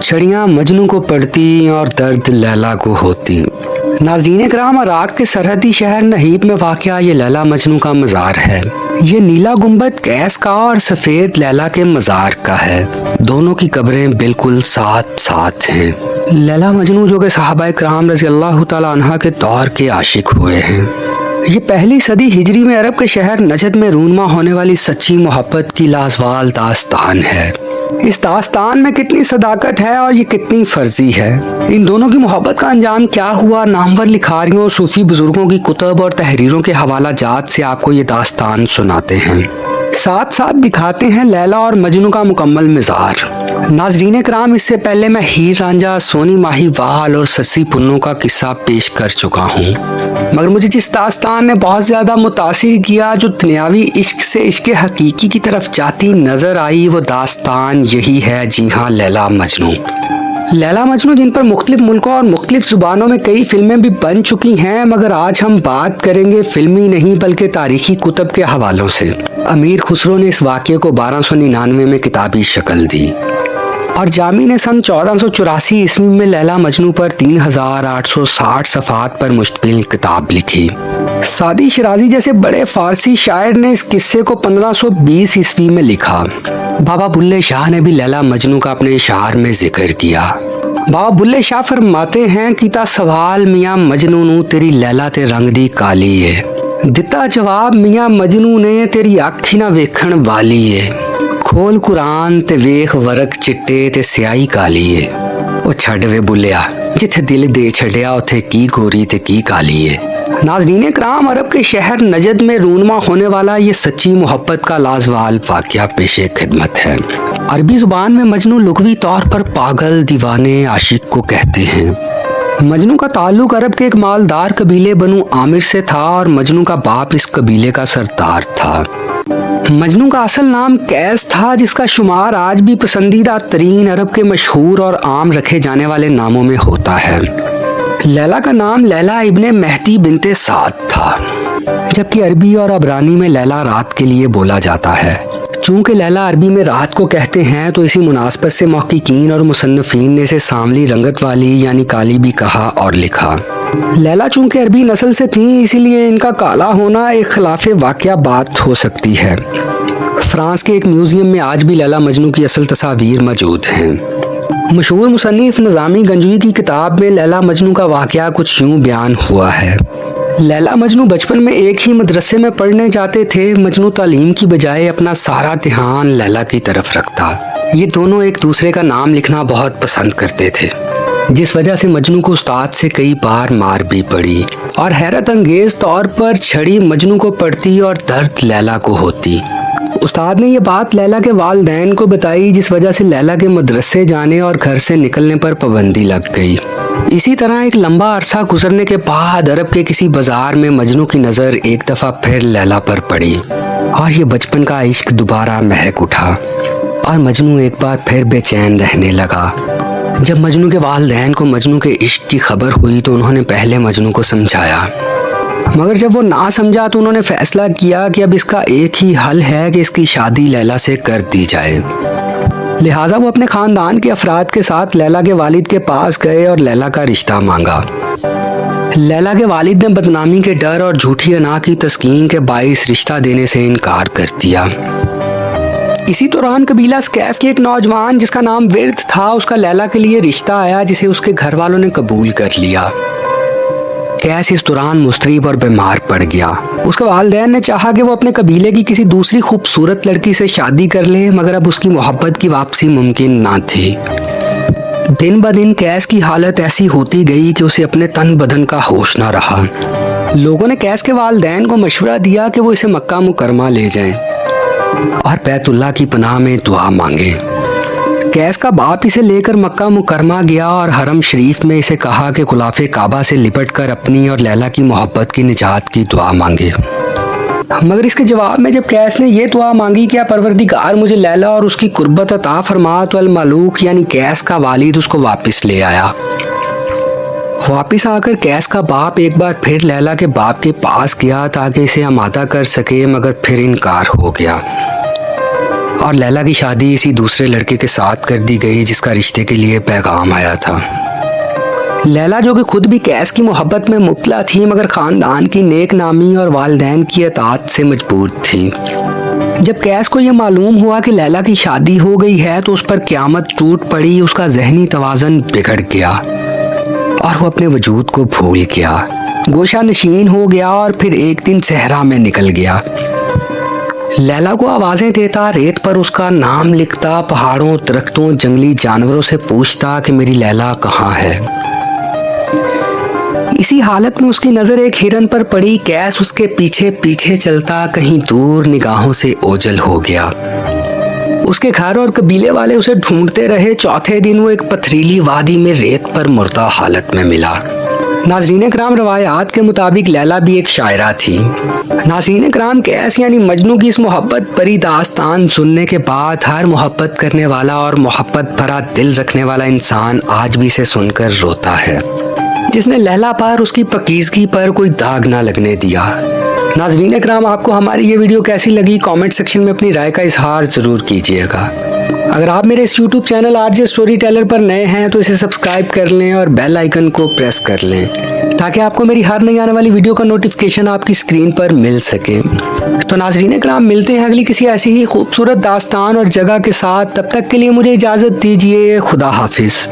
छड़ियाँ मजनू को पड़ती और दर्द लैला को होती। नाज़रीन कराम, इराक के सरहदी शहर नहीब में वाक़या ये लैला मजनू का मज़ार है। ये नीला गुंबद कैस का और सफ़ेद लैला के मज़ार का है। दोनों की कब्रें बिल्कुल साथ साथ हैं। लैला मजनू जो कि सहाबा कराम रज़ी अल्लाह तआला अन्हा के दौर के आशिक हुए हैं। ये पहली सदी हिजरी में अरब के शहर नजद में रूनमा होने वाली सच्ची मोहब्बत की लाजवाल दास्तान है। इस दास्तान में कितनी सदाकत है और ये कितनी फर्जी है। इन दोनों की मोहब्बत का अंजाम क्या हुआ, नामवर लिखारियों, सूफी बुजुर्गों की कुतब और तहरीरों के हवाला जात से आपको ये दास्तान सुनाते हैं। साथ साथ दिखाते हैं लैला और मजनू का मुकम्मल मिज़ार। नाजरीन कराम, इससे पहले मैं हीर रांझा, सोनी माहीवाल और सस्सी पुन्नों का किस्सा पेश कर चुका हूँ, मगर मुझे जिस दास्तान ने बहुत ज़्यादा मुतासिर किया, जो दुनियावी इश्क से इश्क हकीकी की तरफ जाती नज़र आई, वो दास्तान यही है। जी हाँ, लैला मजनू। लैला मजनू जिन पर मुख्तलिफ मुल्कों और मुख्तलिफ ज़ुबानों में कई फिल्में भी बन चुकी हैं, मगर आज हम बात करेंगे फिल्मी नहीं बल्कि तारीखी कुतब के हवालों से। अमीर खुसरो ने इस वाक़ये को 1299 में किताबी शक्ल दी और जामी ने सन 1484 ईस्वी में लैला मजनू पर 3860 सफ़हात पर मुश्तमिल किताब लिखी। सादी शिराजी जैसे बड़े फारसी शायर ने इस किस्से को 1520 ईस्वी में लिखा। बाबा बुल्ले शाह ने भी लैला मजनू का अपने इशार में जिक्र किया। बाबा बुल्ले शाह फरमाते हैं, कीता सवाल मियाँ मजनू नू, तेरी लैला ते रंग दी काली है। दिता जवाब मियाँ मजनू ने, तेरी अख ना वेखण वाली है। खोल कुरान ते वेख वरक चिट्टे ते स्याही काली है। ओ छड़ वे बुलिया, जिथे दिल दे छड़िया उथे की गोरी ते की काली है। नाज़रीन कराम, अरब के शहर नजद में रूनमा होने वाला ये सच्ची मोहब्बत का लाजवाल वाक़या पेशे खिदमत है। अरबी ज़ुबान में मजनू लुग़वी तौर पर पागल, दीवाने, आशिक को कहते हैं। मजनू का ताल्लुक अरब के एक मालदार कबीले बनु आमिर से था और मजनू का बाप इस कबीले का सरदार था। मजनू का असल नाम कैस था, जिसका शुमार आज भी पसंदीदा तरीन अरब के मशहूर और आम रखे जाने वाले नामों में होता है। लैला का नाम लैला इब्ने मेहदी बिनते साद था, जबकि अरबी और अबरानी में लैला रात के लिए बोला जाता है। चूँकि लैला अरबी में रात को कहते हैं, तो इसी मुनासबत से मुहक्किकीन और मुसन्निफीन ने इसे सांवली रंगत वाली यानी काली भी कहा और लिखा। लैला चूँकि अरबी नस्ल से थी, इसीलिए इनका काला होना एक खिलाफ वाक़या बात हो सकती है। फ्रांस के एक म्यूज़ियम में आज भी लैला मजनू की असल तस्वीर मौजूद हैं। मशहूर मुसन्निफ निज़ामी गंजवी की किताब में लैला मजनू का वाक़या कुछ यूँ बयान हुआ है। लैला मजनू बचपन में एक ही मदरसे में पढ़ने जाते थे। मजनू तालीम की बजाय अपना सारा ध्यान लैला की तरफ रखता। ये दोनों एक दूसरे का नाम लिखना बहुत पसंद करते थे, जिस वजह से मजनू को उस्ताद से कई बार मार भी पड़ी और हैरत अंगेज तौर पर छड़ी मजनू को पड़ती और दर्द लैला को होती। उस्ताद ने यह बात लैला के वालिदैन को बताई, जिस वजह से लैला के मदरसे जाने और घर से निकलने पर पाबंदी लग गई। इसी तरह एक लंबा अरसा गुजरने के बाद अरब के किसी बाजार में मजनू की नज़र एक दफ़ा फिर लैला पर पड़ी और ये बचपन का इश्क दोबारा महक उठा और मजनू एक बार फिर बेचैन रहने लगा। जब मजनू के वालिदैन को मजनू के इश्क की खबर हुई तो उन्होंने पहले मजनू को समझाया, मगर जब वो ना समझा तो उन्होंने फैसला किया कि अब इसका एक ही हल है कि इसकी शादी लैला से कर दी जाए। लिहाजा वो अपने ख़ानदान के अफराद के साथ लैला के वालिद के पास गए और लैला का रिश्ता मांगा। लैला के वालिद ने बदनामी के डर और झूठी अना की तस्कीन के बाइस रिश्ता देने से इनकार कर दिया। इसी दौरान कबीला स्कैफ के एक नौजवान जिसका नाम विर्द था, उसका लैला के लिए रिश्ता आया, जिसे उसके घर वालों ने कबूल कर लिया। कैस इस दौरान मुस्तरीब और बीमार पड़ गया। उसके वालिदैन ने चाहा कि वो अपने कबीले की किसी दूसरी खूबसूरत लड़की से शादी कर ले, मगर अब उसकी मोहब्बत की वापसी मुमकिन ना थी। दिन ब दिन कैस की हालत ऐसी होती गई कि उसे अपने तन बदन का होश ना रहा। लोगों ने कैस के वालिदैन को मशवरा दिया कि वो इसे मक्का मुकरमा ले जाएं और बैतुल्लाह की पनाह में दुआ मांगे। कैस का बाप इसे लेकर मक्का मुकरमा गया और हरम शरीफ में इसे कहा कि खुलाफे काबा से लिपट कर अपनी और लैला की मोहब्बत की निजात की दुआ मांगे। मगर इसके जवाब में जब कैस ने यह दुआ मांगी कि परवरदिगार मुझे लैला और उसकी कुर्बत अता फरमा, तो अल मालूक यानी कैस का वालिद उसको वापस ले आया। वापस आकर कैस का बाप एक बार फिर लैला के बाप के पास गया ताकि इसे आमादा कर सके, मगर फिर इनकार हो गया और लैला की शादी इसी दूसरे लड़के के साथ कर दी गई जिसका रिश्ते के लिए पैगाम आया था। लैला जो कि खुद भी कैस की मोहब्बत में मुब्तला थी मगर ख़ानदान की नेक नामी और वालिदैन की अताअत से मजबूर थी। जब कैस को यह मालूम हुआ कि लैला की शादी हो गई है तो उस पर क़यामत टूट पड़ी। उसका जहनी तवाज़न बिगड़ गया और वो अपने वजूद को भूल गया, गोशा नशीन हो गया और फिर एक दिन सहरा में निकल गया। लैला को आवाज़ें देता, रेत पर उसका नाम लिखता, पहाड़ों, दरख्तों, जंगली जानवरों से पूछता कि मेरी लैला कहाँ है। इसी हालत में उसकी नज़र एक हिरन पर पड़ी। कैस उसके पीछे पीछे चलता कहीं दूर निगाहों से ओझल हो गया। उसके घर और कबीले वाले उसे ढूंढते रहे। चौथे दिन वो एक पथरीली वादी में रेत पर मुर्दा हालत में मिला। नाज़रीन कराम, रवायात के मुताबिक लैला भी एक शायरा थी। नाज़रीन कराम, कैस यानी मजनू की इस मोहब्बत भरी दास्तान सुनने के बाद हर मोहब्बत करने वाला और मोहब्बत भरा दिल रखने वाला इंसान आज भी इसे सुनकर रोता है, जिसने लैला पर, उसकी पकीज़गी पर कोई दाग ना लगने दिया। नाज़रीन कराम, आपको हमारी ये वीडियो कैसी लगी कमेंट सेक्शन में अपनी राय का इजहार ज़रूर कीजिएगा। अगर आप मेरे इस YouTube channel RJ story teller पर नए हैं तो इसे सब्सक्राइब कर लें और बेल आइकन को प्रेस कर लें ताकि आपको मेरी हर नई आने वाली वीडियो का नोटिफिकेशन आपकी स्क्रीन पर मिल सके। तो नाज़रीन कराम, मिलते हैं अगली किसी ऐसी ही खूबसूरत दास्तान और जगह के साथ। तब तक के लिए मुझे इजाज़त दीजिए। खुदा हाफिज़।